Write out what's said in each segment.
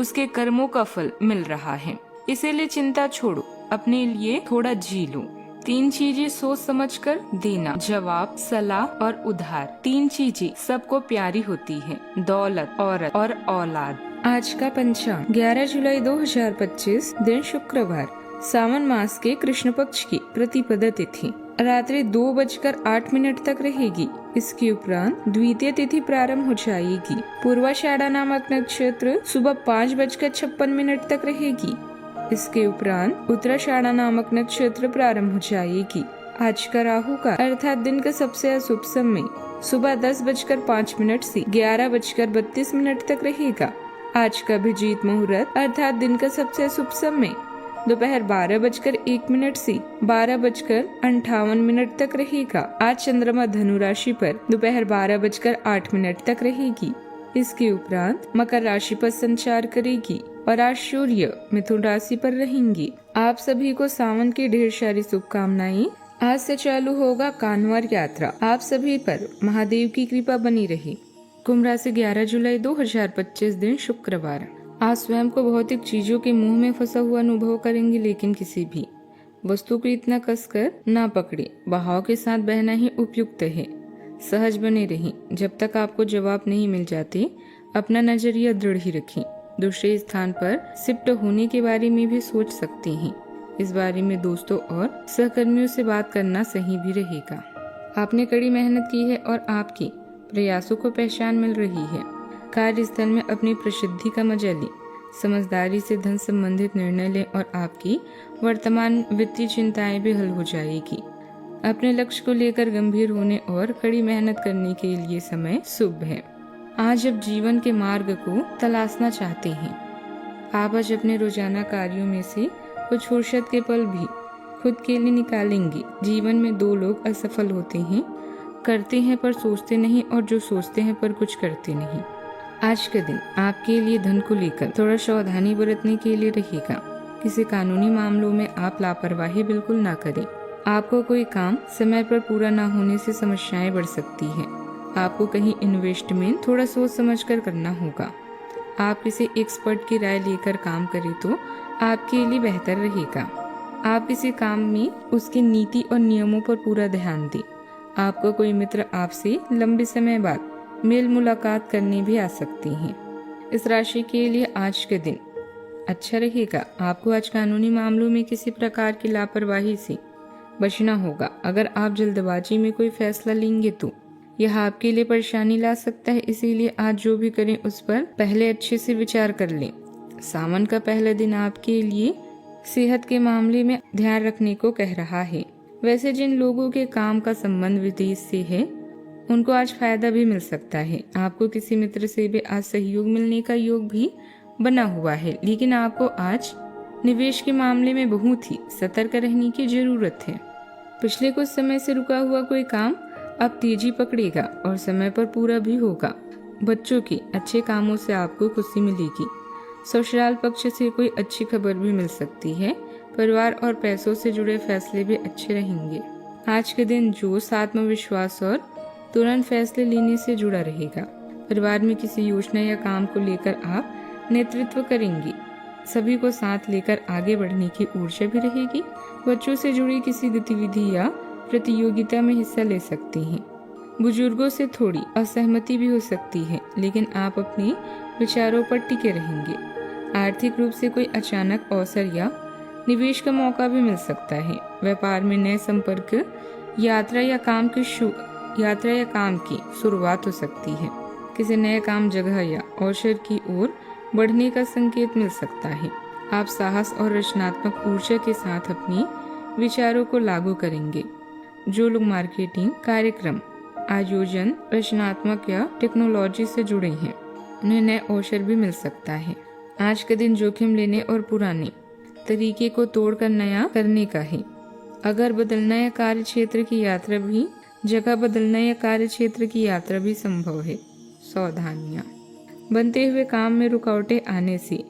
उसके कर्मों का फल मिल रहा है। इसीलिए चिंता छोड़ो, अपने लिए थोड़ा जी लो। 3 चीजें सोच समझकर देना, जवाब, सलाह और उधार। 3 चीजें सबको प्यारी होती है, दौलत, औरत और औलाद। आज का पंचांग 11 जुलाई 2025, दिन शुक्रवार, सावन मास के कृष्ण पक्ष की प्रतिपदा तिथि रात्रि 2:08 तक रहेगी। इसके उपरांत द्वितीय तिथि प्रारंभ हो जाएगी। पूर्वाषाढ़ा नामक नक्षत्र सुबह 5:56 तक रहेगी। इसके उपरांत उत्तराषाढ़ा नामक नक्षत्र प्रारंभ हो जाएगी। आज का राहु काल अर्थात दिन का सबसे अशुभ समय सुबह 10:05 से 11:32 तक रहेगा। आज का अभिजीत मुहूर्त अर्थात दिन का सबसे शुभ समय दोपहर 12:01 से 12:58 तक रहेगा। आज चंद्रमा धनु राशि पर दोपहर 12:08 तक रहेगी। इसके उपरांत मकर राशि पर संचार करेगी और आज सूर्य मिथुन राशि पर रहेंगी। आप सभी को सावन की ढेर सारी शुभकामनाएं। आज से चालू होगा कान्वार यात्रा। आप सभी पर महादेव की कृपा बनी रही। कुंभ राशि 11 जुलाई 2025, दिन शुक्रवार। आज स्वयं को भौतिक चीजों के मुंह में फंसा हुआ अनुभव करेंगे, लेकिन किसी भी वस्तु को इतना कसकर ना पकड़े। बहाव के साथ बहना ही उपयुक्त है। सहज बने रहें। जब तक आपको जवाब नहीं मिल जाते, अपना नजरिया दृढ़ ही रखें। दूसरे स्थान पर शिफ्ट होने के बारे में भी सोच सकते हैं। इस बारे में दोस्तों और सहकर्मियों से बात करना सही भी रहेगा। आपने कड़ी मेहनत की है और आपकी प्रयासों को पहचान मिल रही है। कार्यस्थल में अपनी प्रसिद्धि का मजा लें। समझदारी से धन संबंधित निर्णय लें और आपकी वर्तमान वित्तीय चिंताएं भी हल हो जाएगी। अपने लक्ष्य को लेकर गंभीर होने और कड़ी मेहनत करने के लिए समय शुभ है। आज आप जीवन के मार्ग को तलाशना चाहते हैं। आप आज अपने रोजाना कार्यों में से कुछ फुर्सत के पल भी खुद के लिए निकालेंगे। जीवन में 2 लोग असफल होते हैं, करते हैं पर सोचते नहीं, और जो सोचते हैं पर कुछ करते नहीं। आज का दिन आपके लिए धन को लेकर थोड़ा सावधानी बरतने के लिए रहेगा। किसी कानूनी मामलों में आप लापरवाही बिल्कुल ना करें। आपको कोई काम समय पर पूरा ना होने से समस्याएं बढ़ सकती हैं। आपको कहीं इन्वेस्टमेंट थोड़ा सोच समझकर करना होगा। आप किसी एक्सपर्ट की राय लेकर काम करें तो आपके लिए बेहतर रहेगा। आप किसी काम में उसकी नीति और नियमों पर पूरा ध्यान दें। आपको कोई मित्र आपसे लंबे समय बाद मेल मुलाकात करने भी आ सकती हैं। इस राशि के लिए आज के दिन अच्छा रहेगा। आपको आज कानूनी मामलों में किसी प्रकार की लापरवाही से बचना होगा। अगर आप जल्दबाजी में कोई फैसला लेंगे तो यह आपके लिए परेशानी ला सकता है। इसीलिए आज जो भी करें उस पर पहले अच्छे से विचार कर लें। सावन का पहला दिन आपके लिए सेहत के मामले में ध्यान रखने को कह रहा है। वैसे जिन लोगों के काम का संबंध विदेश से है, उनको आज फायदा भी मिल सकता है। आपको किसी मित्र से भी आज सहयोग मिलने का योग भी बना हुआ है, लेकिन आपको आज निवेश के मामले में बहुत ही सतर्क रहने की जरूरत है। पिछले कुछ समय से रुका हुआ कोई काम अब तेजी पकड़ेगा और समय पर पूरा भी होगा। बच्चों के अच्छे कामों से आपको खुशी मिलेगी। ससुराल पक्ष से कोई अच्छी खबर भी मिल सकती है। परिवार और पैसों से जुड़े फैसले भी अच्छे रहेंगे। आज के दिन जोश, आत्मविश्वास और तुरंत फैसले लेने से जुड़ा रहेगा। परिवार में किसी योजना या काम को लेकर आप नेतृत्व करेंगे। सभी को साथ लेकर आगे बढ़ने की ऊर्जा भी रहेगी। बच्चों से जुड़ी किसी गतिविधि या प्रतियोगिता में हिस्सा ले सकते हैं। बुजुर्गों से थोड़ी असहमति भी हो सकती है, लेकिन आप अपने विचारों पर टिके रहेंगे। आर्थिक रूप से कोई अचानक अवसर या निवेश का मौका भी मिल सकता है। व्यापार में नए संपर्क, यात्रा या काम की शुरुआत हो सकती है। किसी नए काम, जगह या अवसर की ओर बढ़ने का संकेत मिल सकता है। आप साहस और रचनात्मक ऊर्जा के साथ अपने विचारों को लागू करेंगे। जो लोग मार्केटिंग, कार्यक्रम आयोजन, रचनात्मक या टेक्नोलॉजी से जुड़े हैं, उन्हें नए अवसर भी मिल सकता है। आज का दिन जोखिम लेने और पुराने तरीके को तोड़कर नया करने का है। अगर बदलना या कार्य क्षेत्र की यात्रा भी संभव है। सावधानियां। बनते हुए काम में रुकावटें आने से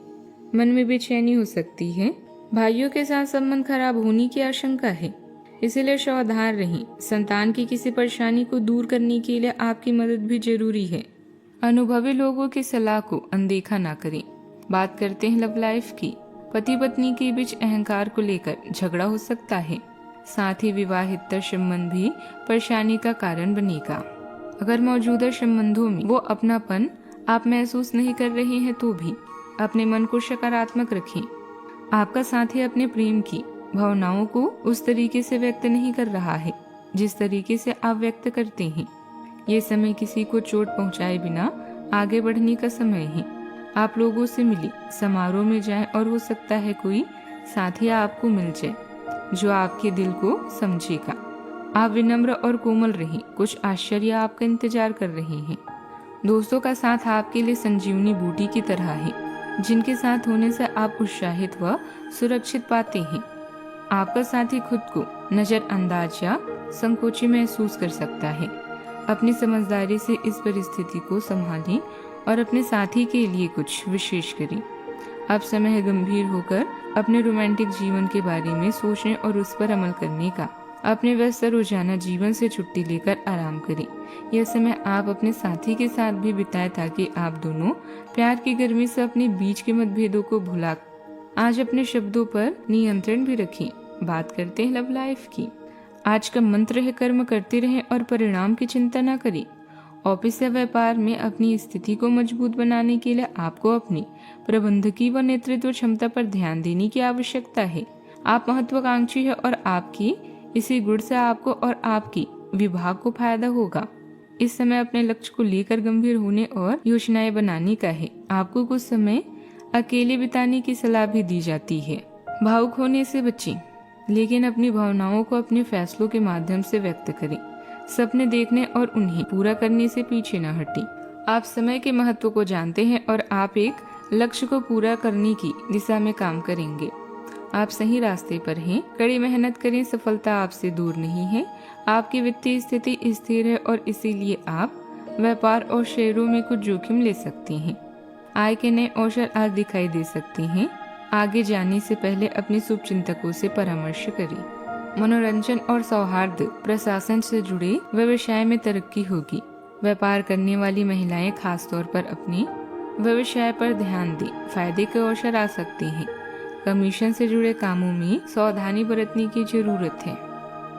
मन में बेचैनी हो सकती है। भाइयों के साथ संबंध खराब होने की आशंका है, इसीलिए सावधान रहें। संतान की किसी परेशानी को दूर करने के लिए आपकी मदद भी जरूरी है। अनुभवी लोगों की सलाह को अनदेखा ना करें। बात करते हैं लव लाइफ की। पति पत्नी के बीच अहंकार को लेकर झगड़ा हो सकता है। साथ ही विवाहितर संबंध भी परेशानी का कारण बनेगा। अगर मौजूदा संबंधों में वो अपनापन आप महसूस नहीं कर रहे हैं तो भी अपने मन को सकारात्मक रखें। आपका साथी अपने प्रेम की भावनाओं को उस तरीके से व्यक्त नहीं कर रहा है जिस तरीके से आप व्यक्त करते हैं। ये समय किसी को चोट पहुंचाए बिना आगे बढ़ने का समय है। आप लोगों से मिली समारोह में जाएं और हो सकता है कोई साथी आपको मिल जाए जो आपके दिल को समझेगा। आप विनम्र और कोमल रहें, कुछ आश्चर्य आपका इंतजार कर रहे हैं। दोस्तों का साथ आपके लिए संजीवनी बूटी की तरह है जिनके साथ होने से आप उत्साहित व सुरक्षित पाते हैं। आपका साथी खुद को नजरअंदाज या संकोची महसूस कर सकता है। अपनी समझदारी से इस परिस्थिति को संभालें और अपने साथी के लिए कुछ विशेष करें। अब समय है गंभीर होकर अपने रोमांटिक जीवन के बारे में सोचने और उस पर अमल करने का। अपने व्यस्त रोजाना जीवन से छुट्टी लेकर आराम करें। यह समय आप अपने साथी के साथ भी बिताएं ताकि आप दोनों प्यार की गर्मी से अपने बीच के मतभेदों को भुला आज अपने शब्दों पर नियंत्रण भी रखें। बात करते हैं लव लाइफ की। आज का मंत्र है कर्म करते रहें और परिणाम की चिंता न करें। ऑफिस या व्यापार में अपनी स्थिति को मजबूत बनाने के लिए आपको अपनी प्रबंधकीय व नेतृत्व क्षमता पर ध्यान देने की आवश्यकता है। आप महत्वाकांक्षी है और आपकी इसी गुण से आपको और आपकी विभाग को फायदा होगा। इस समय अपने लक्ष्य को लेकर गंभीर होने और योजनाएं बनाने का है। आपको कुछ समय अकेले बिताने की सलाह भी दी जाती है। भावुक होने से बचें, लेकिन अपनी भावनाओं को अपने फैसलों के माध्यम से व्यक्त करें। सपने देखने और उन्हें पूरा करने से पीछे न हटें। आप समय के महत्व को जानते हैं और आप एक लक्ष्य को पूरा करने की दिशा में काम करेंगे। आप सही रास्ते पर हैं। कड़ी मेहनत करें, सफलता आपसे दूर नहीं है। आपकी वित्तीय स्थिति स्थिर है और इसीलिए आप व्यापार और शेयरों में कुछ जोखिम ले सकते हैं। आय के नए अवसर आज दिखाई दे सकते हैं। आगे जाने से पहले अपने शुभ चिंतकों से परामर्श करें। मनोरंजन और सौहार्द प्रशासन से जुड़े व्यवसाय में तरक्की होगी। व्यापार करने वाली महिलाएं खास तौर पर अपने व्यवसाय पर ध्यान दें। फायदे के अवसर आ सकते हैं। कमीशन से जुड़े कामों में सावधानी बरतने की जरूरत है।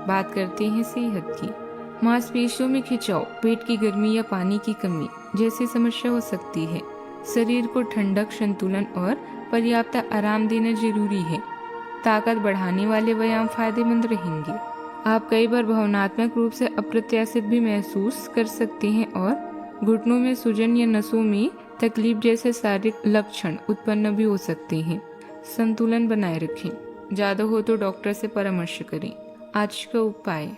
बात करते हैं सेहत की। मांसपेशियों में खिंचाव, पेट की गर्मी या पानी की कमी जैसी समस्या हो सकती है। शरीर को ठंडक, संतुलन और पर्याप्त आराम देना जरूरी है। ताकत बढ़ाने वाले व्यायाम फायदेमंद रहेंगे। आप कई बार भावनात्मक रूप से अप्रत्याशित भी महसूस कर सकते हैं और घुटनों में सूजन या नसों में तकलीफ जैसे शारीरिक लक्षण उत्पन्न भी हो सकते हैं। संतुलन बनाए रखें। ज्यादा हो तो डॉक्टर से परामर्श करें। आज का उपाय,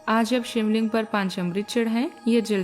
आज आप शिवलिंग पर 5 अमृत चढ़ाएं या जल